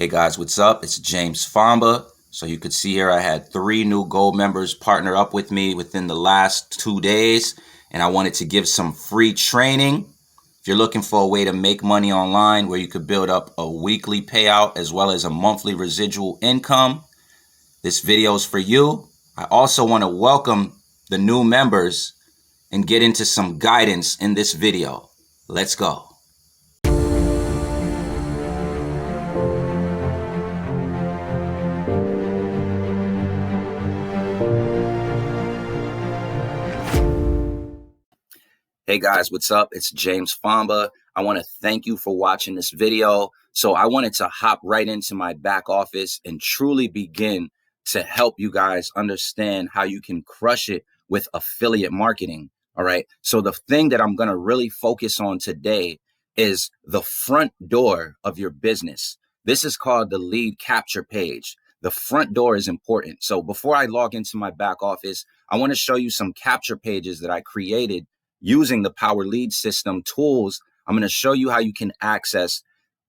Hey guys, what's up? It's James Fomba. So you could see here I had 3 new gold members partner up with me within the last 2 days, and I wanted to give some free training. If you're looking for a way to make money online where you could build up a weekly payout as well as a monthly residual income, this video is for you. I also want to welcome the new members and get into some guidance in this video. Let's go. Hey guys, what's up? It's James Fomba. I want to thank you for watching this video. So I wanted to hop right into my back office and truly begin to help you guys understand how you can crush it with affiliate marketing. All right. So the thing that I'm going to really focus on today is the front door of your business. This is called the lead capture page. The front door is important. So before I log into my back office, I want to show you some capture pages that I created using the Power Lead System tools. I'm going to show you how you can access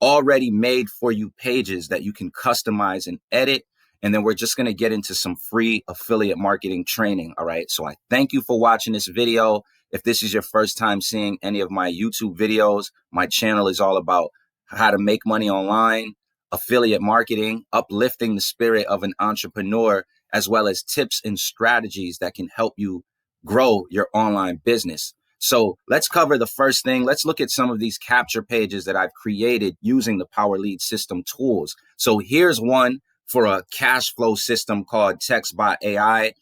already made for you pages that you can customize and edit. And then we're just going to get into some free affiliate marketing training. All right. So I thank you for watching this video. If this is your first time seeing any of my YouTube videos, my channel is all about how to make money online, affiliate marketing, uplifting the spirit of an entrepreneur, as well as tips and strategies that can help you grow your online business. So let's cover the first thing. Let's look at some of these capture pages that I've created using the Power Lead System tools. So here's one for a cash flow system called TextBot AI.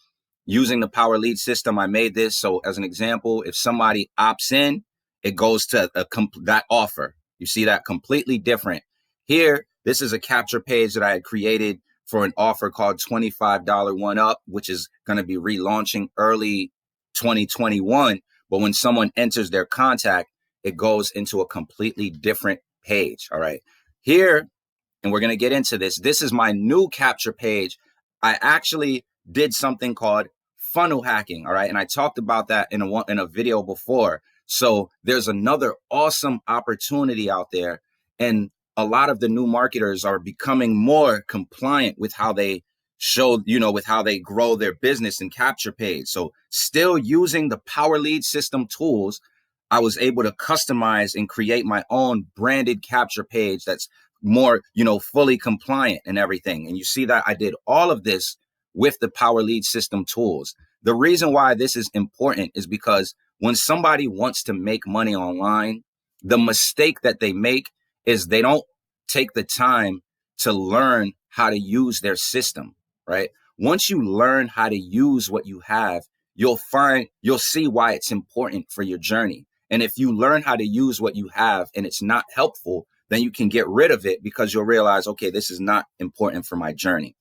Using the Power Lead System, I made this. So as an example, if somebody opts in, it goes to that offer. You see that completely different. Here, this is a capture page that I had created for an offer called $25 one up, which is going to be relaunching early 2021. But when someone enters their contact, it goes into a completely different page. All right. Here, and we're going to get into this. This is my new capture page. I actually did something called funnel hacking. All right. And I talked about that in a video before. So there's another awesome opportunity out there. And a lot of the new marketers are becoming more compliant with how they show, with how they grow their business and capture page. So still using the Power Lead System tools, I was able to customize and create my own branded capture page that's more, fully compliant and everything. And you see that I did all of this with the Power Lead System tools. The reason why this is important is because when somebody wants to make money online, the mistake that they make is they don't take the time to learn how to use their system. Right? Once you learn how to use what you have, you'll see why it's important for your journey. And if you learn how to use what you have and it's not helpful, then you can get rid of it because you'll realize, okay, this is not important for my journey.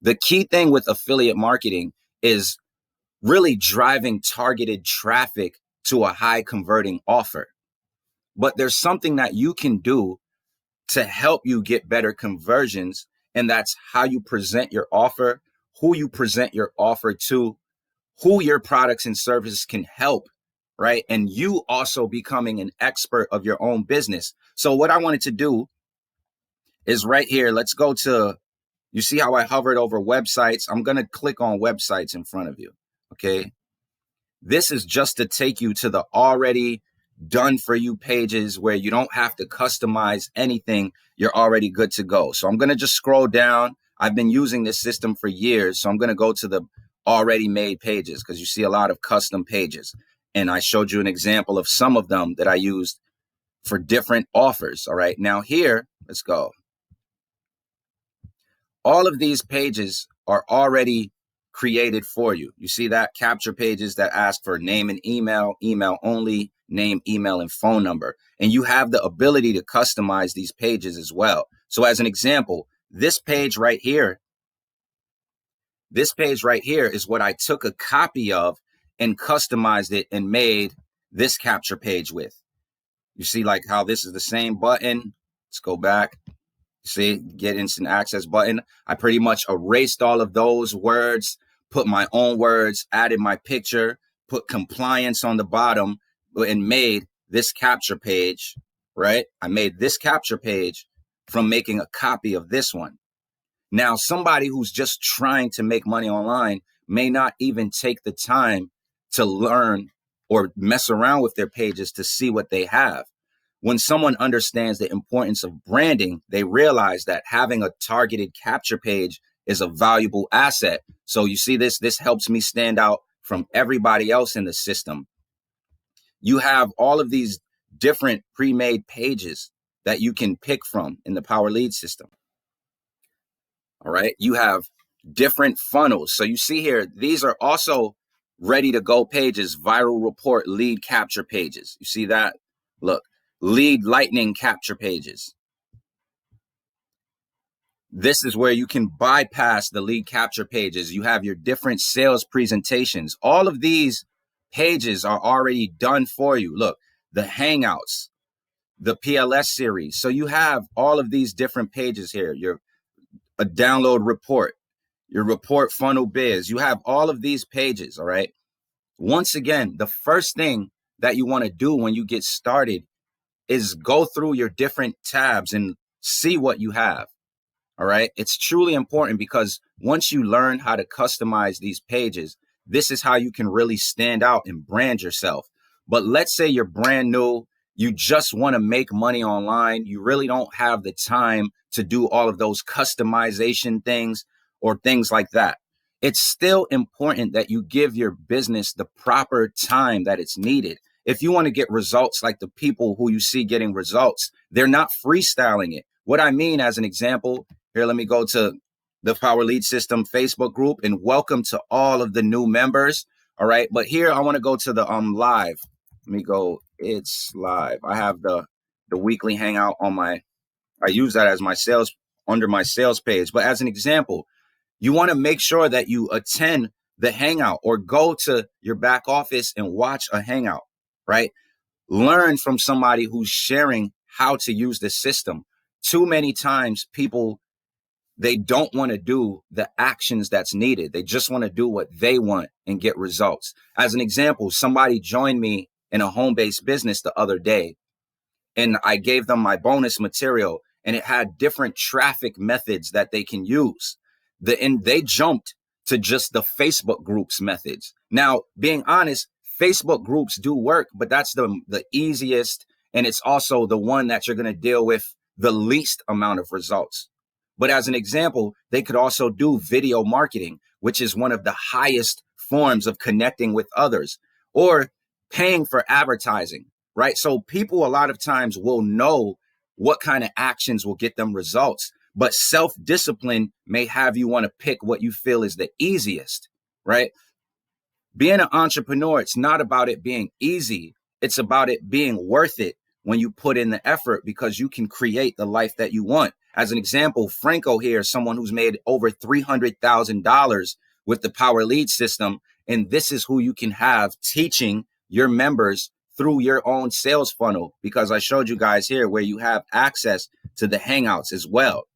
The key thing with affiliate marketing is really driving targeted traffic to a high converting offer. But there's something that you can do to help you get better conversions. And that's how you present your offer, who you present your offer to, who your products and services can help, right? And you also becoming an expert of your own business. So what I wanted to do is right here, let's go to, you see how I hovered over websites? I'm going to click on websites in front of you, okay? This is just to take you to the already done for you pages where you don't have to customize anything. You're already good to go. So I'm going to just scroll down. I've been using this system for years. So I'm going to go to the already made pages because you see a lot of custom pages. And I showed you an example of some of them that I used for different offers. All right. Now here, let's go. All of these pages are already created for you. You see that? Capture pages that ask for name and email, email only, name, email, and phone number. And you have the ability to customize these pages as well. So as an example, this page right here is what I took a copy of and customized it and made this capture page with. You see like how this is the same button. Let's go back. See, get instant access button. I pretty much erased all of those words, put my own words, added my picture, put compliance on the bottom, and made this capture page, right? I made this capture page from making a copy of this one. Now, somebody who's just trying to make money online may not even take the time to learn or mess around with their pages to see what they have. When someone understands the importance of branding, they realize that having a targeted capture page is a valuable asset. So you see this helps me stand out from everybody else in the system. You have all of these different pre-made pages that you can pick from in the Power Lead system. All right. You have different funnels. So you see here, these are also ready to go pages, viral report, lead capture pages. You see that? Look, lead lightning capture pages. This is where you can bypass the lead capture pages. You have your different sales presentations. All of these pages are already done for you. Look, the Hangouts, the PLS series. So you have all of these different pages here. A download report, your report funnel biz. You have all of these pages, all right? Once again, the first thing that you want to do when you get started is go through your different tabs and see what you have. All right. It's truly important because once you learn how to customize these pages, this is how you can really stand out and brand yourself. But let's say you're brand new, you just want to make money online. You really don't have the time to do all of those customization things or things like that. It's still important that you give your business the proper time that it's needed. If you want to get results like the people who you see getting results, they're not freestyling it. What I mean, as an example, here, let me go to the Power Lead System Facebook group, and welcome to all of the new members. All right. But here I want to go to the live. Let me go. It's live. I have the weekly hangout on I use that as my sales under my sales page. But as an example, you want to make sure that you attend the hangout or go to your back office and watch a hangout, right? Learn from somebody who's sharing how to use the system. Too many times people, they don't want to do the actions that's needed. They just want to do what they want and get results. As an example, somebody joined me in a home-based business the other day, and I gave them my bonus material, and it had different traffic methods that they can use. And they jumped to just the Facebook groups methods. Now, being honest, Facebook groups do work, but that's the easiest, and it's also the one that you're going to deal with the least amount of results. But as an example, they could also do video marketing, which is one of the highest forms of connecting with others, or paying for advertising, right? So people a lot of times will know what kind of actions will get them results, but self-discipline may have you want to pick what you feel is the easiest, right? Being an entrepreneur, it's not about it being easy. It's about it being worth it when you put in the effort, because you can create the life that you want. As an example, Franco here, someone who's made over $300,000 with the Power Lead system. And this is who you can have teaching your members through your own sales funnel, because I showed you guys here where you have access to the Hangouts as well.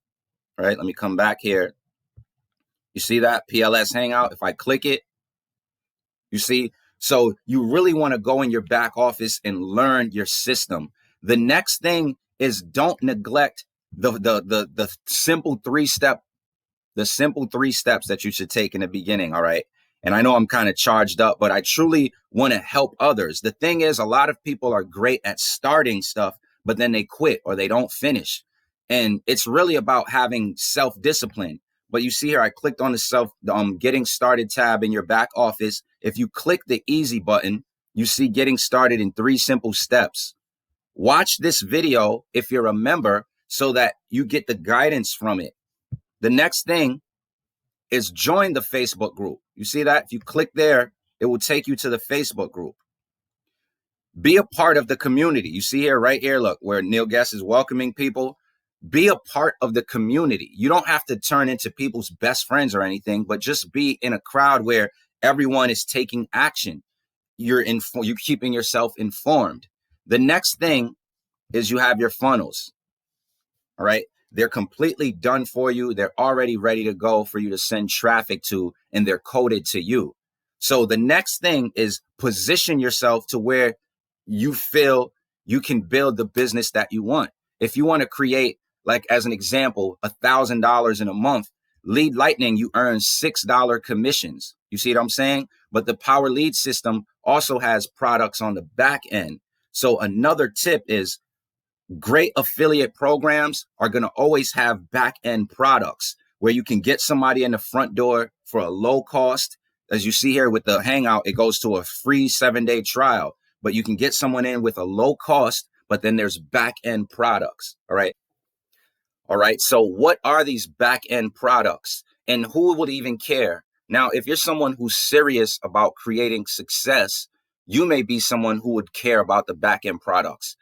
All right, let me come back here. You see that PLS Hangout? If I click it, you see, so you really want to go in your back office and learn your system. The next thing is don't neglect the simple three steps that you should take in the beginning. All right. And I know I'm kind of charged up, but I truly want to help others. The thing is, a lot of people are great at starting stuff, but then they quit or they don't finish. And it's really about having self-discipline. But you see here, I clicked on the getting started tab in your back office. If you click the easy button, you see getting started in 3 simple steps. Watch this video if you're a member so that you get the guidance from it. The next thing is join the Facebook group. You see that? If you click there, it will take you to the Facebook group. Be a part of the community. You see here, right here, look, where Neil Guest is welcoming people. Be a part of the community. You don't have to turn into people's best friends or anything, but just be in a crowd where everyone is taking action. You're keeping yourself informed. The next thing is you have your funnels. All right. They're completely done for you. They're already ready to go for you to send traffic to, and they're coded to you. So the next thing is position yourself to where you feel you can build the business that you want. If you want to create Like as an example, $1,000 in a month. Lead Lightning, you earn $6 commissions. You see what I'm saying? But the Power Lead system also has products on the back end. So another tip is great affiliate programs are going to always have back end products where you can get somebody in the front door for a low cost. As you see here with the Hangout, it goes to a free 7-day trial, but you can get someone in with a low cost, but then there's back end products. All right. All right. So what are these back end products and who would even care? Now, if you're someone who's serious about creating success, you may be someone who would care about the back end products.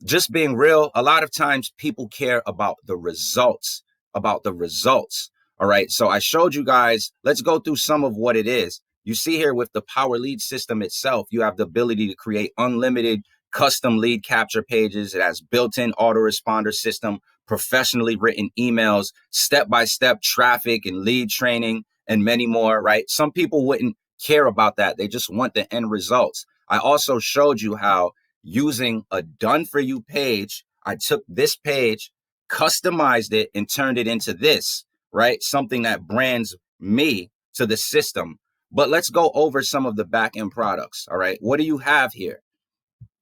Just being real, a lot of times people care about the results, All right. So I showed you guys, let's go through some of what it is. You see here with the Power Lead system itself, you have the ability to create unlimited custom lead capture pages. It has built-in autoresponder system, professionally written emails, step-by-step traffic and lead training, and many more, right? Some people wouldn't care about that. They just want the end results. I also showed you how using a done for you page, I took this page, customized it, and turned it into this, right? Something that brands me to the system. But let's go over some of the back end products. All right. What do you have here?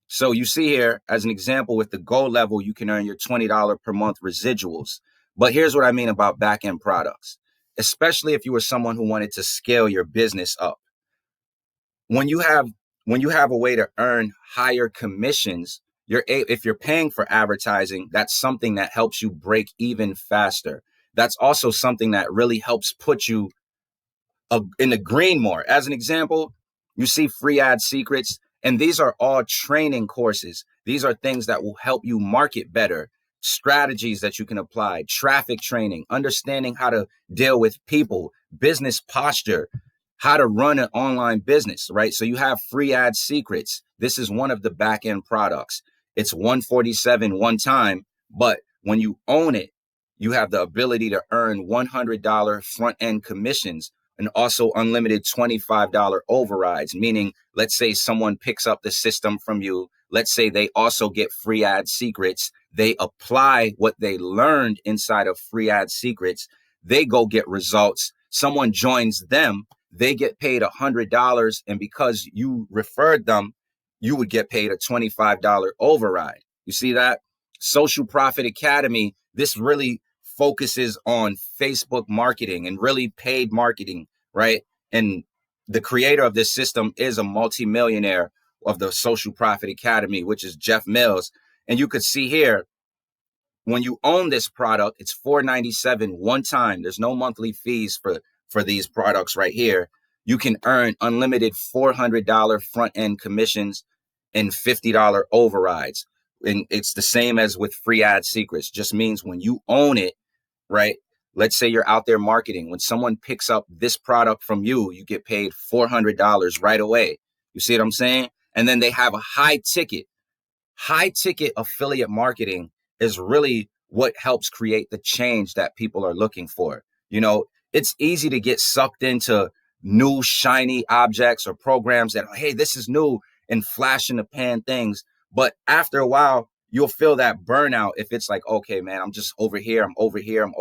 So you see here, as an example, with the gold level, you can earn your $20 per month residuals. But here's what I mean about back end products, especially if you were someone who wanted to scale your business up. When you have a way to earn higher commissions, if you're paying for advertising, that's something that helps you break even faster. That's also something that really helps put you in the green more. As an example, you see free ad secrets, and these are all training courses. These are things that will help you market better, strategies that you can apply, traffic training, understanding how to deal with people, business posture, how to run an online business, right? So you have free ad secrets. This is one of the back end products. It's $147 one time, but when you own it, you have the ability to earn $100 front end commissions and also unlimited $25 overrides, meaning let's say someone picks up the system from you. Let's say they also get free ad secrets. They apply what they learned inside of free ad secrets. They go get results. Someone joins them. They get paid $100. And because you referred them, you would get paid a $25 override. You see that? Social Profit Academy, this really focuses on Facebook marketing and really paid marketing, right? And the creator of this system is a multimillionaire of the Social Profit Academy, which is Jeff Mills. And you could see here, when you own this product, it's $497 one time. There's no monthly fees for these products right here. You can earn unlimited $400 front end commissions and $50 overrides. And it's the same as with free ad secrets. Just means when you own it, right? Let's say you're out there marketing. When someone picks up this product from you, you get paid $400 right away. You see what I'm saying? And then they have a high ticket affiliate marketing is really what helps create the change that people are looking for. You know, it's easy to get sucked into new shiny objects or programs that, hey, this is new and flash in the pan things. But after a while, you'll feel that burnout if it's like, okay, man, I'm just over here, I'm over here,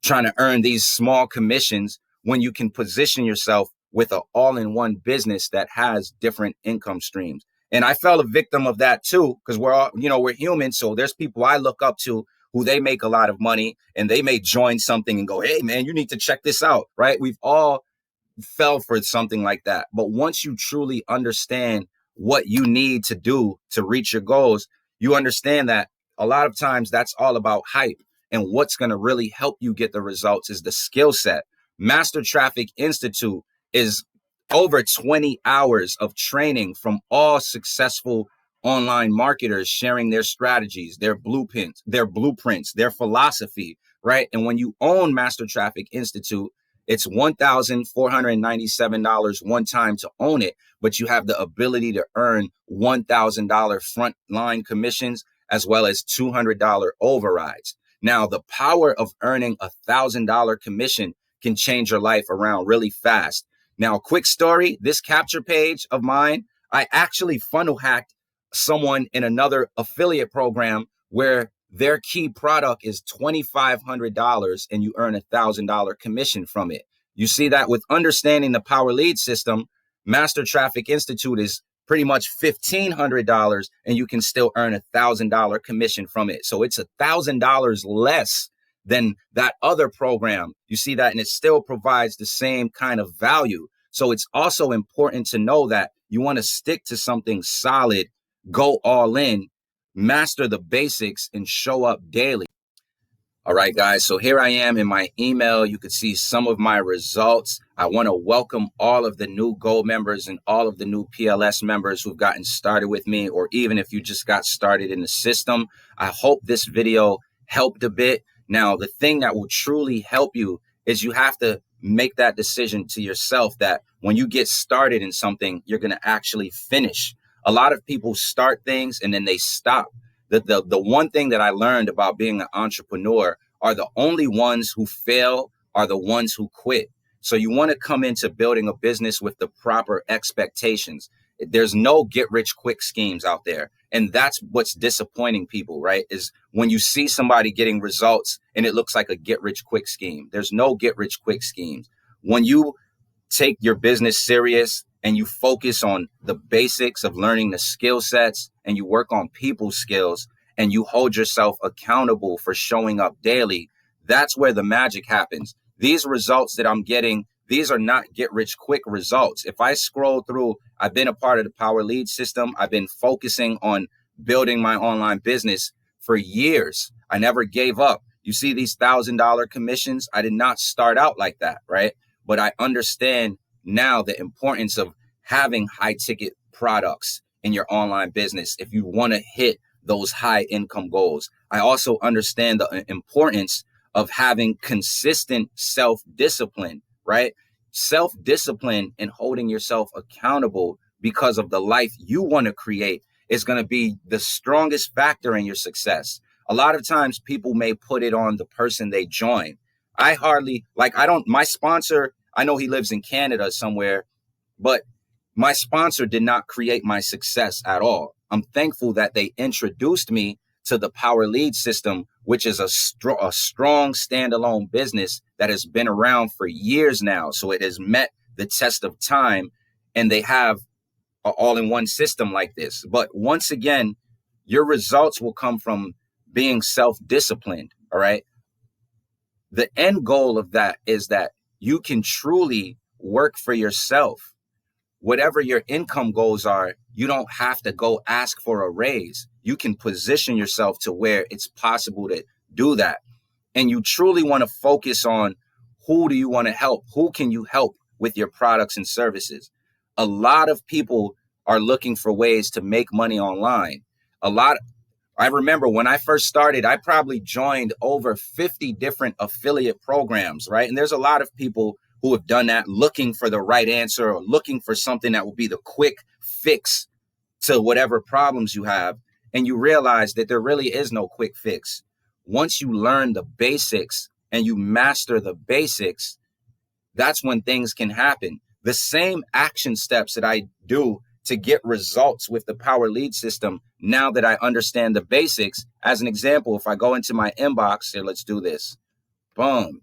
trying to earn these small commissions when you can position yourself with an all-in-one business that has different income streams. And I fell a victim of that too, because we're human. So there's people I look up to who they make a lot of money and they may join something and go, hey, man, you need to check this out, right? We've all fell for something like that. But once you truly understand what you need to do to reach your goals, you understand that a lot of times that's all about hype. And what's going to really help you get the results is the skill set. Master Traffic Institute is over 20 hours of training from all successful online marketers sharing their strategies, their blueprints, their philosophy, right? And when you own Master Traffic Institute, it's $1,497 one time to own it, but you have the ability to earn $1,000 frontline commissions as well as $200 overrides. Now, the power of earning $1,000 commission can change your life around really fast. Now, quick story, this capture page of mine, I actually funnel hacked someone in another affiliate program where Their key product is $2,500 and you earn $1,000 commission from it. You see that with understanding the power lead system, Master Traffic Institute is pretty much $1,500 and you can still earn $1,000 commission from it. So it's $1,000 less than that other program. You see that, and it still provides the same kind of value. So it's also important to know that you want to stick to something solid, go all in, master the basics, and show up daily. All right, guys, so here I am in my email. You could see some of my results. I want to welcome all of the new Gold members and all of the new PLS members who've gotten started with me, or even if you just got started in the system. I hope this video helped a bit. Now, the thing that will truly help you is you have to make that decision to yourself that when you get started in something, you're going to actually finish. A lot of people start things and then they stop. The one thing that I learned about being an entrepreneur are the only ones who fail are the ones who quit. So you want to come into building a business with the proper expectations. There's no get rich quick schemes out there. And that's what's disappointing people, right? Is when you see somebody getting results and it looks like a get rich quick scheme. There's no get rich quick schemes. When you take your business serious and you focus on the basics of learning the skill sets and you work on people's skills and you hold yourself accountable for showing up daily, that's where the magic happens. These results that I'm getting, these are not get rich quick results. If I scroll through, I've been a part of the Power Lead system. I've been focusing on building my online business for years. I never gave up. You see these $1,000 commissions? I did not start out like that, right? But I understand now the importance of having high ticket products in your online business if you want to hit those high income goals. I also understand the importance of having consistent self-discipline, right? Self-discipline and holding yourself accountable because of the life you want to create is going to be the strongest factor in your success. A lot of times people may put it on the person they join. My sponsor, I know he lives in Canada somewhere, but my sponsor did not create my success at all. I'm thankful that they introduced me to the Power Lead system, which is a strong standalone business that has been around for years now. So it has met the test of time, and they have an all-in-one system like this. But once again, your results will come from being self-disciplined, all right? The end goal of that is that you can truly work for yourself. Whatever your income goals are, you don't have to go ask for a raise. You can position yourself to where it's possible to do that. And you truly want to focus on who do you want to help? Who can you help with your products and services? A lot of people are looking for ways to make money online. I remember when I first started, I probably joined over 50 different affiliate programs, right? And there's a lot of people who have done that looking for the right answer or looking for something that will be the quick fix to whatever problems you have. And you realize that there really is no quick fix. Once you learn the basics and you master the basics, that's when things can happen. The same action steps that I do to get results with the Power Lead system, now that I understand the basics. As an example, if I go into my inbox here, let's do this. Boom.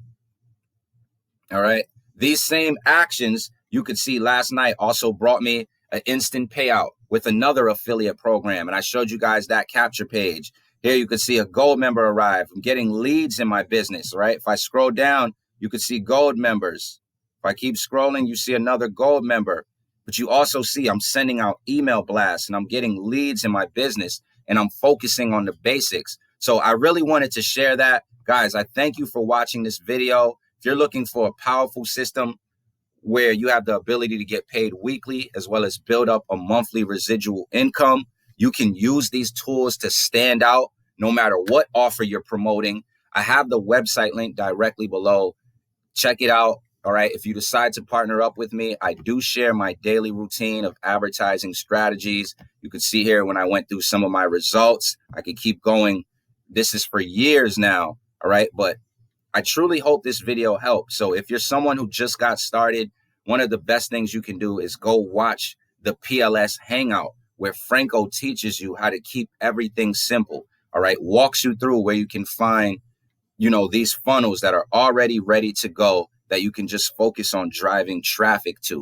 All right. These same actions you could see last night also brought me an instant payout with another affiliate program. And I showed you guys that capture page. Here you could see a gold member arrive. I'm getting leads in my business, right? If I scroll down, you could see gold members. If I keep scrolling, you see another gold member. But you also see I'm sending out email blasts and I'm getting leads in my business and I'm focusing on the basics. So I really wanted to share that. Guys, I thank you for watching this video. If you're looking for a powerful system where you have the ability to get paid weekly as well as build up a monthly residual income, you can use these tools to stand out no matter what offer you're promoting. I have the website link directly below. Check it out. All right. If you decide to partner up with me, I do share my daily routine of advertising strategies. You can see here when I went through some of my results. I could keep going. This is for years now. All right. But I truly hope this video helped. So if you're someone who just got started, one of the best things you can do is go watch the PLS Hangout, where Franco teaches you how to keep everything simple. all right, walks you through where you can find, these funnels that are already ready to go that you can just focus on driving traffic to.